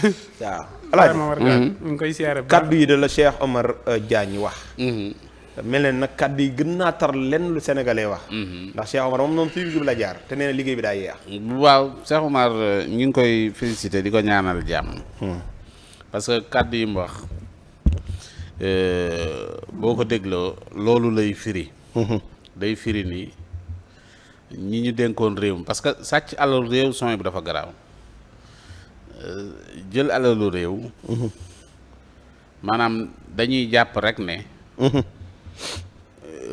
waaw. alaaji ñu ngi koy siyaare kaddu yi de la Cheikh Omar Diagne wax. mel ne nag kaddu yi gën naa tar lenn lu sénégalais wax. ndax Cheikh Omar moom fii bi la jaar te nee na liggéey bi daa yeex. waaw Cheikh Omar ñu ngi koy félicité di ko ñaanal jàmm. parce que kaddu yi mu wax boo ko dégloo loolu lay firi. day firi ni ñi ñu dénkoon réew mi parce que sàcc alalu réew son bi dafa garaaw jël alalu réew. maanaam dañuy jàpp rek ne.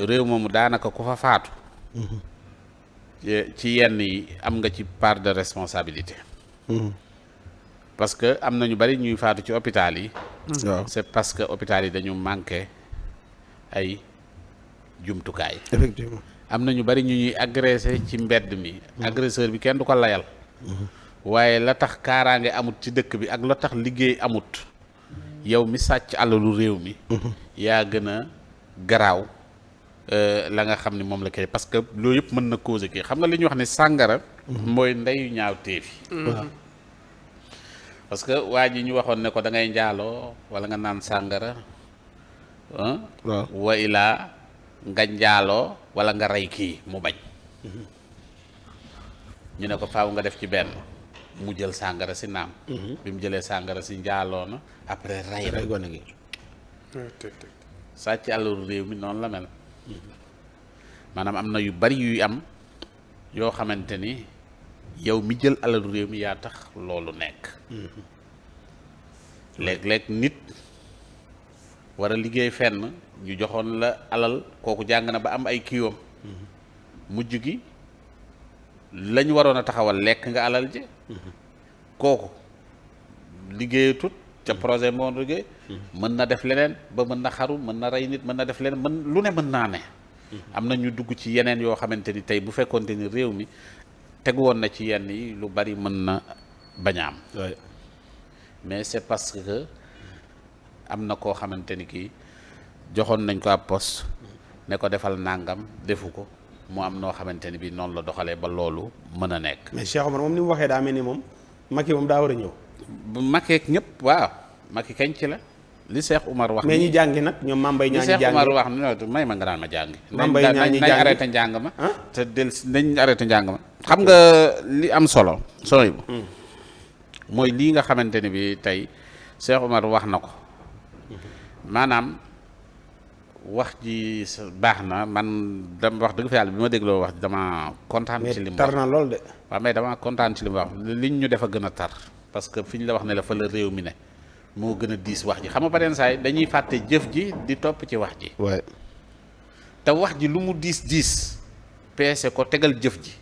réew moomu daanaka ku fa faatu. ci yenn yi am nga ci part de responsabilité. parce que am na ñu bari ñuy faatu ci hôpital yi. waaw c'est parce que hôpital yi dañu manqué ay jumtukaay. effectivement am na ñu bari ñu ñuy agressé ci mbedd mi. agresseur bi kenn du ko layal. waaye la tax kaaraange amut ci dëkk bi ak la tax liggéey amut yow mi sàcc alalu réew mi. yaa gën a garaaw la nga xam ni moom la koy parce que loolu yëpp mën na causer kii xam nga li ñuy wax ne sàngara. mooy ndeyu ñaaw téefi. parce que waa ji ñu waxoon ne ko da ngay njaaloo wala nga naan sàngara. waaw wa ilaa nga njaaloo wala nga rey kii mu bañ. ñu ne ko faaw nga def ci benn mu jël sàngara si naam. bi mu jëlee sàngara si njaaloo na après rey na gone gi. sàcc alalu réew mi noonu la mel. maanaam am na yu bari yuy am yoo xamante ni yow mi jël alalu réew mi yaa tax loolu nekk. léeg-léeg nit war a liggéey fenn ñu joxoon la alal kooku jàng na ba am ay kiiwam. mujj gi lañ waroon a taxawal lekk nga alal ji. kooku liggéeyatut ca projet moo liggéey. mën na def leneen ba mën na xaru mën na rey nit mën na def leneen mën lu ne mën naa ne. am na ñu dugg ci yeneen yoo xamante ni tey bu fekkoonte ni réew mi tegu woon na ci yenn yi lu bari mën na bañ a am. mais c'est parce que am na koo xamante ni kii joxoon nañ ko ab poste ne ko defal nàngam defu ko mu am noo xamante ni bi noonu la doxalee ba loolu mën a nekk. mais Cheikh Omar moom ni mu waxee daa mel ni moom Macky moom daa war a ñëw. bu Macky ak ñëpp waaw Macky kañ ci la li Cheikh Omar wax. mais ñi jàngi nag ñoom Mame Mbaye Niang li Cheikh Omar wax may ma nga naan ma jàngi. Mame Mbaye Niang ñi nañ jàngi arrêté njàng ma. te del nañ arrêté njàng ma. xam nga li am solo sooy bu mooy lii nga xamante ni bi tey Cheikh Omar wax na ko maanaam wax ji baax na man dama wax dëgg fa yàlla bi ma dégloo wax dama kontaan ci li mu wax tar na lool de. waaw mais dama kontaan ci li mu wax liñ ñu def a gën a tar parce que fi ñu la wax ne la fa la réew mi ne moo gën a diis wax ji xam nga beneen saa yi dañuy fàtte jëf ji di topp ci wax ji. waay te wax ji lu mu diis diis peese ko tegal jëf ji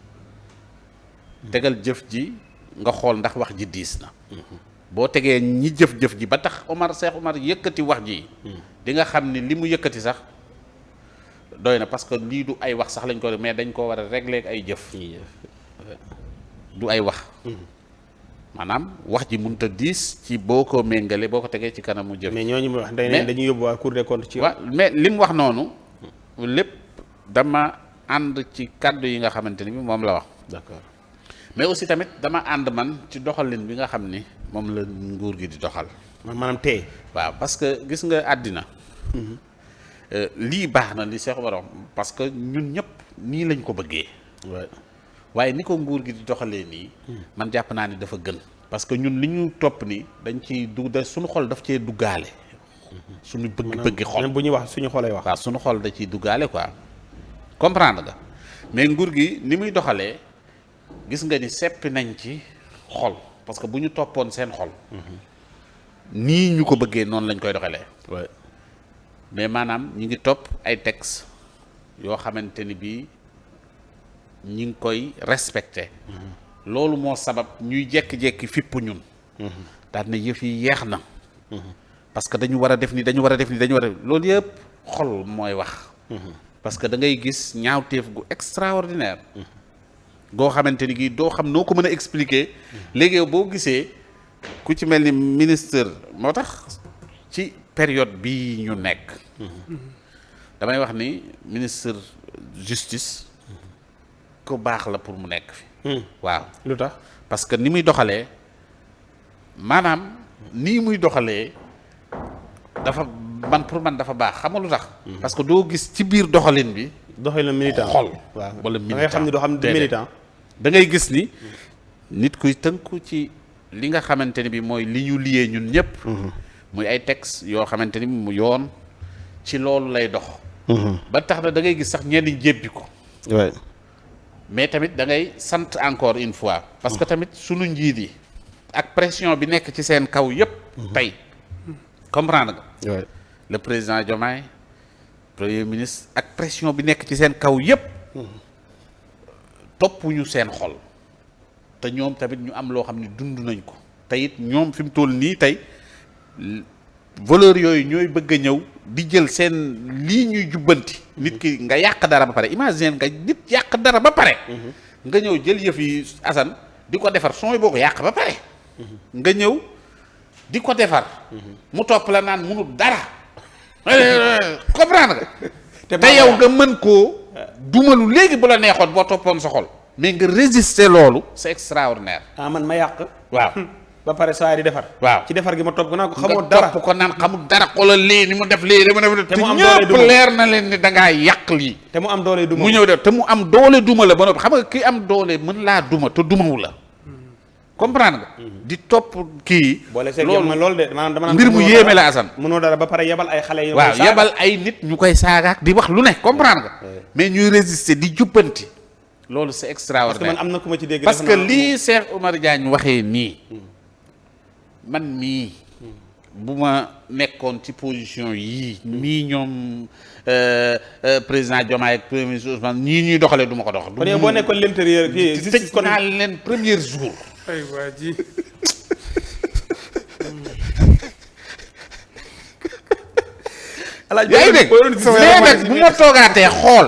tegal jëf ji nga xool ndax wax ji diis na. boo tegee ñi jëf-jëf ji ba tax Cheikh Omar yëkkati wax ji di nga xam ni li mu yëkkati sax doy na parce que lii du ay wax sax lañ ko mais dañ koo war a régler ak ay jëf du ay wax maanaam wax ji mënut a diis ci boo ko méngale boo ko tegee ci kanamu jëf. mais ñooñu wax dañuy yóbbu waa Cour des comptes ci waaw mais li mu wax noonu lépp dama ànd ci kàddu yi nga xamante ni bi moom la wax. d'accord mais aussi tamit dama ànd man ci doxalin bi nga xam ni moom la nguur gi di doxal. maanaam tey. waaw parce que gis nga àddina. lii baax na li Cheikh Omar wax parce que ñun ñëpp nii lañ ko bëggee. waaye ni ko nguur gi di doxalee nii. man jàpp naa ni dafa gën. parce que ñun li ñu topp ni dañ ciy dugg suñu xol daf cee duggaale. suñu bëgg-bëggi xol bu ñuy wax suñu xolay wax. waaw suñu xol da ciy duggaale quoi comprendre nga mais nguur gi ni muy doxalee. gis nga ni seppi nañ ci xol parce que bu ñu toppoon seen xol nii ñu ko bëggee noonu lañ koy doxalee mais maanaam ñi ngi topp ay textes yoo xamante ni bii ñi ngi koy respecté loolu moo sabab ñuy jekki-jekki fipp ñun daal ne yëf yi yeex na parce que dañu war a def ni dañu war a def ni dañu war a def loolu yëpp xol mooy wax parce que da ngay gis ñaawteef gu extraordinaire goo xamante ni gi doo xam noo ko mën a expliquer léegi boo gisee ku ci mel ni ministre moo tax ci période bii ñu nekk damay wax ni ministre justice ku baax la pour mu nekk fi waaw lu tax parce que ni muy doxalee maanaam nii muy doxalee dafa pour man dafa baax xam nga lu tax. parce que doo gis ci biir doxalin bi. doxalin militant xol waaw wala da ngay xam ne doo xam ne militant. da ngay gis ni nit kuy tënku ci li nga xamante ni bi mooy li ñu liyee ñun ñëpp. muy ay textes yoo xamante ni mu yoon ci loolu lay dox. ba tax na da ngay gis sax ñenn ñi jébbi ko. waay mais tamit da ngay sant encore une fois. parce que tamit sunu njiit yi ak pression bi nekk ci seen kaw yëpp. tey comprendre nga. waay le président Diomaye premier ministre ak pression bi nekk ci seen kaw yëpp. toppuñu seen xol. te ñoom tamit ñu am loo xam ne dund nañ ko. te it ñoom fi mu toll nii tey valeur yooyu ñooy bëgg a ñëw di jël seen lii ñuy jubbanti. nit ki nga yàq dara ba pare imagine nga nit yàq dara ba pare. nga ñëw jël yëf yi Assane di ko defar sooy boo ko yàq ba pare. nga ñëw di ko defar. mu topp la naan munul dara. comprendre nga. te yow nga mën koo dumalu léegi bu la neexoon boo toppoon sa xol. mais nga résister loolu c'est extraordinaire. man ma yàq. waaw. ba pare saa di defar. waaw ci defar gi ma topp ko naan ko xamoo dara nga topp ko naan xamul dara xoolal lii ni mu def lii ni mu def. te mu am doole ñëpp leer na leen ni da ngaa yàq lii. te mu am doole duma mu ñëw def te mu am doole duma la ba noppi xam nga ki am doole mën laa duma te dumawu la. comprendre nga. di topp kii. loolu de maanaam dama naan mbir mu yéeme la Assane. mënoo dara ba pare yebal ay xale yu. waaw yebal ay nit ñu koy saagaak di wax lu ne comprendre nga. mais ñuy résister di jubbanti. loolu c'est extraordinaire parce que man am na ku ma ci dégg. parce que lii Cheikh Oumar Diagne waxee nii. man mii bu ma nekkoon ci position yii nii ñoom président Diomaye ak premier ministre Ousmane ñii ñuy doxalee du ma ko dox. kon yow boo nekkoon l'intérieur kii justice kon naa leen premier jour. ay waa ji. yaa ngi dégg mais nag bu ma toogaatee xool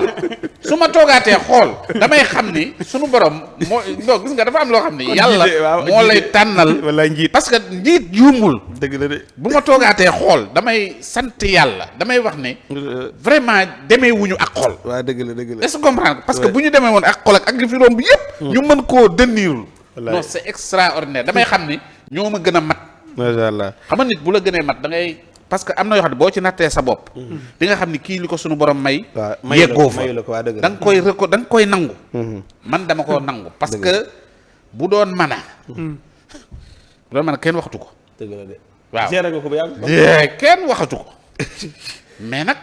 su ma toogaatee xool damay xam ni sunu borom moo non gis nga dafa am loo xam ni yàlla moo lay tànnal wala njiit parce que njiit juumul. dëgg la de bu ma toogaatee xool damay sant yàlla damay wax ne vraiment demee wuñu ak xol. waaw dëgg la dëgg la est-ce que comprendre parce que bu ñu demee woon ak xol ak li fi romb yëpp. ñu mën koo dënniirul. non c'est extraordinaire damay xam ni ñoo ma gën a mat. macha allah xam nga nit bu la gënee mat da ngay. parce que am na yoo xam ne boo ci nattee sa bopp. di nga xam ni kii li ko sunu borom may. waaw yeggoo fa da nga koy da nga koy nangu. man dama koo nangu parce que bu doon mën a. bu doon mën a kenn waxatu ko. dëgg la de. waaw géré nga ko bu yàgg. kenn waxatu ko mais nag.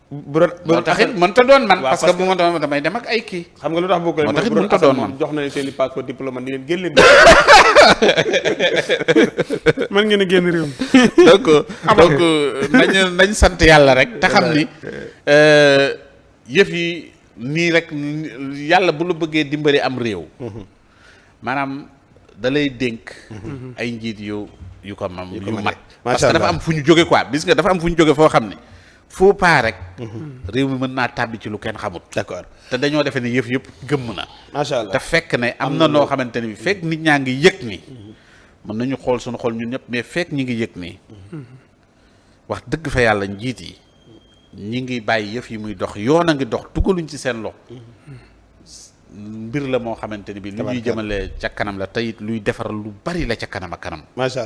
bu doon moo taxit mënta doon man. parce que bu ma doon damay dem ak ay kii. xam nga lu tax bokkul moo taxit mënta doon man jox na leen seen i passeport diplôme ni leen génn leen. mën ngeen a génn réew mi. donc nañ sant yàlla rek te xam ni yëf yi nii rek yàlla bu la bëggee dimbali am réew. maanaam da lay dénk. ay njiit yu ko mam yu mat. parce que dafa am fu ñu jóge quoi bis nga dafa am fu ñu jóge foo xam ne faut pas rek. réew mi mën naa tàbbi ci lu kenn xamut. d'accord te dañoo defe ne yëf yëpp gëmm na. macha allah te fekk ne am na noo xamante ne bi fekk nit ñaa ngi yëg ni. mën nañu xool suñu xool ñun ñëpp mais fekk ñi ngi yëg nii. wax dëgg fa yàlla njiit yi. ñi ngi bàyyi yëf yi muy dox yoon a ngi dox dugaluñ ci seen loxo. mbir la moo xamante ni bi lu ñuy jëmale ca kanam la te it luy defar lu bari la ca kanam ak kanam. macha allah